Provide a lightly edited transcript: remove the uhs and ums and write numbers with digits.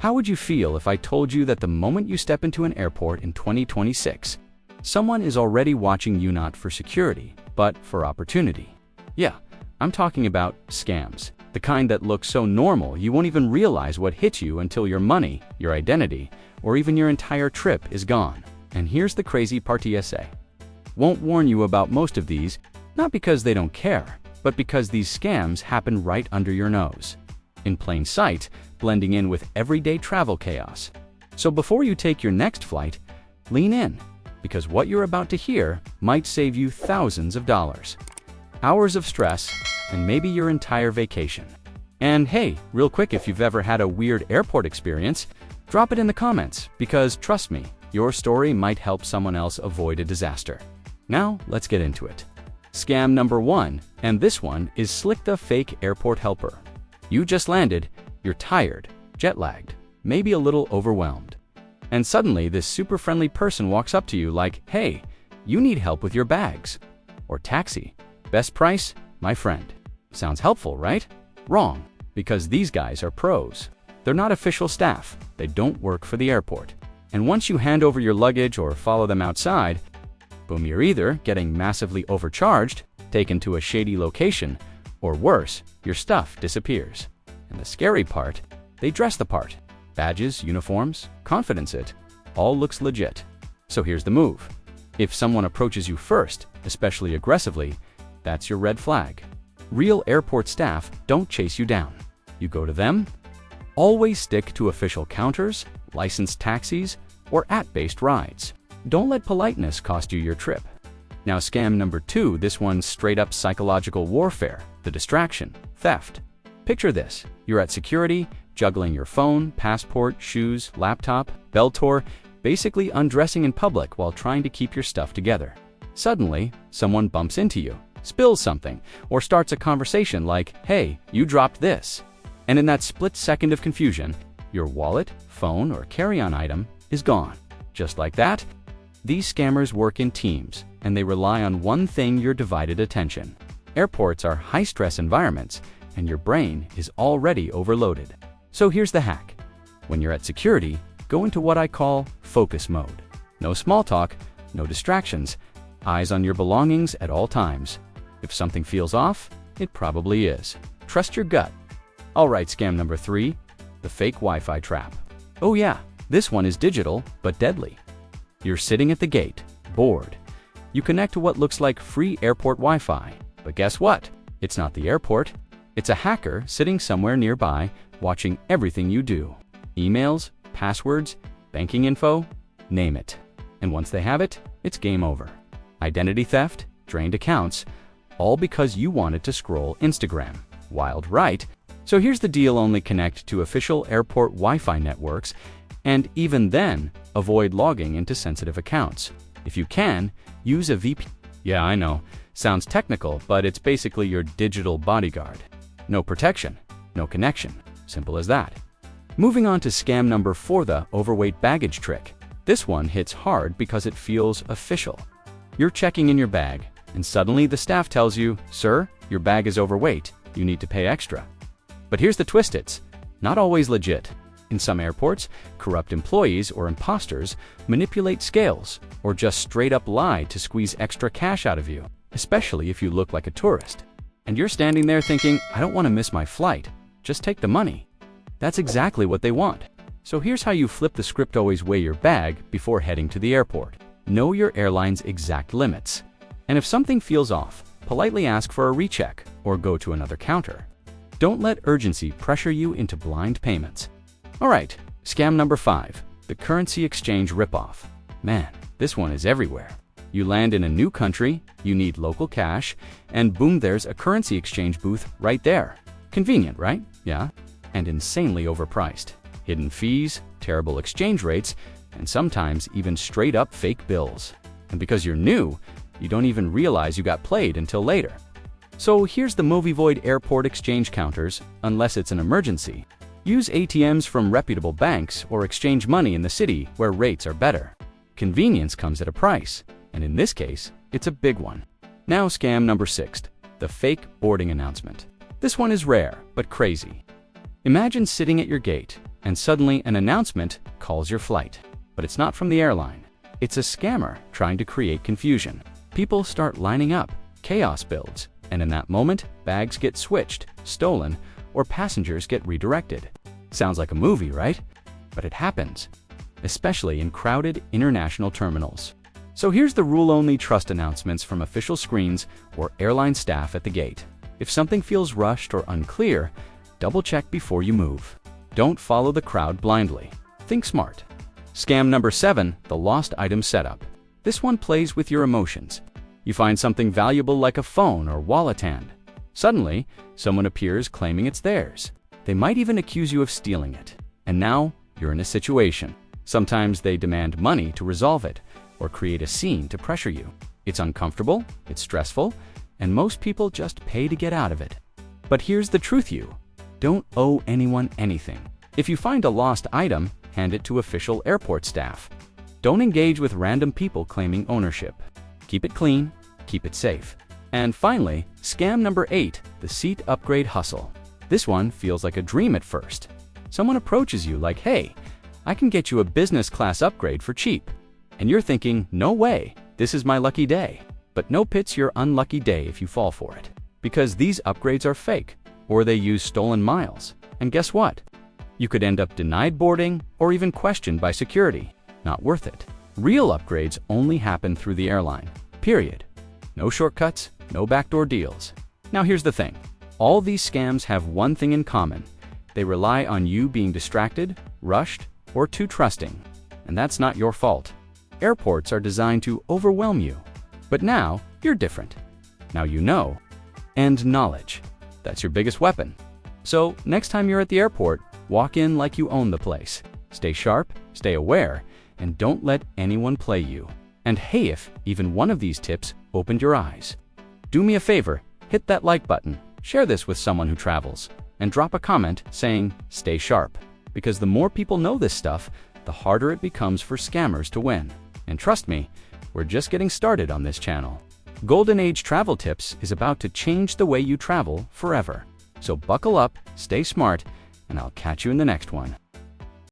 How would you feel if I told you that the moment you step into an airport in 2026, someone is already watching you not for security, but for opportunity? Yeah, I'm talking about scams. The kind that look so normal you won't even realize what hit you until your money, your identity, or even your entire trip is gone. And here's the crazy part: TSA won't warn you about most of these, not because they don't care, but because these scams happen right under your nose, in plain sight, blending in with everyday travel chaos. So before you take your next flight, lean in, because what you're about to hear might save you thousands of dollars, hours of stress, and maybe your entire vacation. And hey, real quick, if you've ever had a weird airport experience, drop it in the comments, because trust me, your story might help someone else avoid a disaster. Now, let's get into it. Scam number 1, and this one is Slick the Fake Airport Helper. You just landed, you're tired, jet-lagged, maybe a little overwhelmed. And suddenly, this super friendly person walks up to you like, "Hey, you need help with your bags." Or taxi. Best price? My friend. Sounds helpful, right? Wrong, because these guys are pros. They're not official staff. They don't work for the airport. And once you hand over your luggage or follow them outside, boom, you're either getting massively overcharged, taken to a shady location, or worse, your stuff disappears. And the scary part, they dress the part. Badges, uniforms, confidence, it all looks legit. So here's the move. If someone approaches you first, especially aggressively, that's your red flag. Real airport staff don't chase you down. You go to them. Always stick to official counters, licensed taxis, or app-based rides. Don't let politeness cost you your trip. Now, scam number 2, this one's straight up psychological warfare, the distraction, theft. Picture this: you're at security, juggling your phone, passport, shoes, laptop, bell tour, basically undressing in public while trying to keep your stuff together. Suddenly, someone bumps into you, spills something, or starts a conversation like, "Hey, you dropped this." And in that split second of confusion, your wallet, phone, or carry-on item is gone. Just like that. These scammers work in teams, and they rely on one thing: your divided attention. Airports are high-stress environments, and your brain is already overloaded. So here's the hack. When you're at security, go into what I call focus mode. No small talk, no distractions, eyes on your belongings at all times. If something feels off, it probably is. Trust your gut. All right, scam number 3, the fake Wi-Fi trap. Oh yeah, this one is digital, but deadly. You're sitting at the gate, bored. You connect to what looks like free airport Wi-Fi, but guess what? It's not the airport. It's a hacker sitting somewhere nearby, watching everything you do. Emails, passwords, banking info, name it. And once they have it, it's game over. Identity theft, drained accounts, all because you wanted to scroll Instagram. Wild, right? So here's the deal: only connect to official airport Wi-Fi networks, and even then, avoid logging into sensitive accounts. If you can, use a VPN. Yeah, I know, sounds technical, but it's basically your digital bodyguard. No protection, no connection. Simple as that. Moving on to scam number 4, the overweight baggage trick. This one hits hard because it feels official. You're checking in your bag, and suddenly the staff tells you, "Sir, your bag is overweight. You need to pay extra." But here's the twist: it's not always legit. In some airports, corrupt employees or imposters manipulate scales or just straight up lie to squeeze extra cash out of you, especially if you look like a tourist. And you're standing there thinking, "I don't want to miss my flight. Just take the money." That's exactly what they want. So here's how you flip the script: always weigh your bag before heading to the airport. Know your airline's exact limits. And if something feels off, politely ask for a recheck or go to another counter. Don't let urgency pressure you into blind payments. All right, scam number 5, the currency exchange ripoff. Man, this one is everywhere. You land in a new country, you need local cash, and boom, there's a currency exchange booth right there. Convenient, right? Yeah. And insanely overpriced. Hidden fees, terrible exchange rates, and sometimes even straight up fake bills. And because you're new, you don't even realize you got played until later. So here's the move: avoid airport exchange counters unless it's an emergency. Use ATMs from reputable banks or exchange money in the city where rates are better. Convenience comes at a price, and in this case, it's a big one. Now, scam number 6, the fake boarding announcement. This one is rare, but crazy. Imagine sitting at your gate, and suddenly an announcement calls your flight. But it's not from the airline. It's a scammer trying to create confusion. People start lining up, chaos builds, and in that moment, bags get switched, stolen, or passengers get redirected. Sounds like a movie, right? But it happens, especially in crowded international terminals. So here's the rule-only trust announcements from official screens or airline staff at the gate. If something feels rushed or unclear, double-check before you move. Don't follow the crowd blindly. Think smart. Scam number 7, the lost item setup. This one plays with your emotions. You find something valuable like a phone or wallet hand. Suddenly, someone appears claiming it's theirs. They might even accuse you of stealing it. And now, you're in a situation. Sometimes they demand money to resolve it, or create a scene to pressure you. It's uncomfortable, it's stressful, and most people just pay to get out of it. But here's the truth: you don't owe anyone anything. If you find a lost item, hand it to official airport staff. Don't engage with random people claiming ownership. Keep it clean, keep it safe. And finally, scam number 8, the seat upgrade hustle. This one feels like a dream at first. Someone approaches you like, "Hey, I can get you a business class upgrade for cheap." And you're thinking, "No way, this is my lucky day." But nope, it's your unlucky day if you fall for it. Because these upgrades are fake, or they use stolen miles. And guess what? You could end up denied boarding or even questioned by security. Not worth it. Real upgrades only happen through the airline. Period. No shortcuts, no backdoor deals. Now here's the thing. All these scams have one thing in common. They rely on you being distracted, rushed, or too trusting. And that's not your fault. Airports are designed to overwhelm you. But now, you're different. Now you know. And knowledge. That's your biggest weapon. So, next time you're at the airport, walk in like you own the place. Stay sharp, stay aware, and don't let anyone play you. And hey, if even one of these tips opened your eyes, do me a favor, hit that like button, share this with someone who travels, and drop a comment saying, "Stay sharp." Because the more people know this stuff, the harder it becomes for scammers to win. And trust me, we're just getting started on this channel. Golden Age Travel Tips is about to change the way you travel forever. So buckle up, stay smart, and I'll catch you in the next one.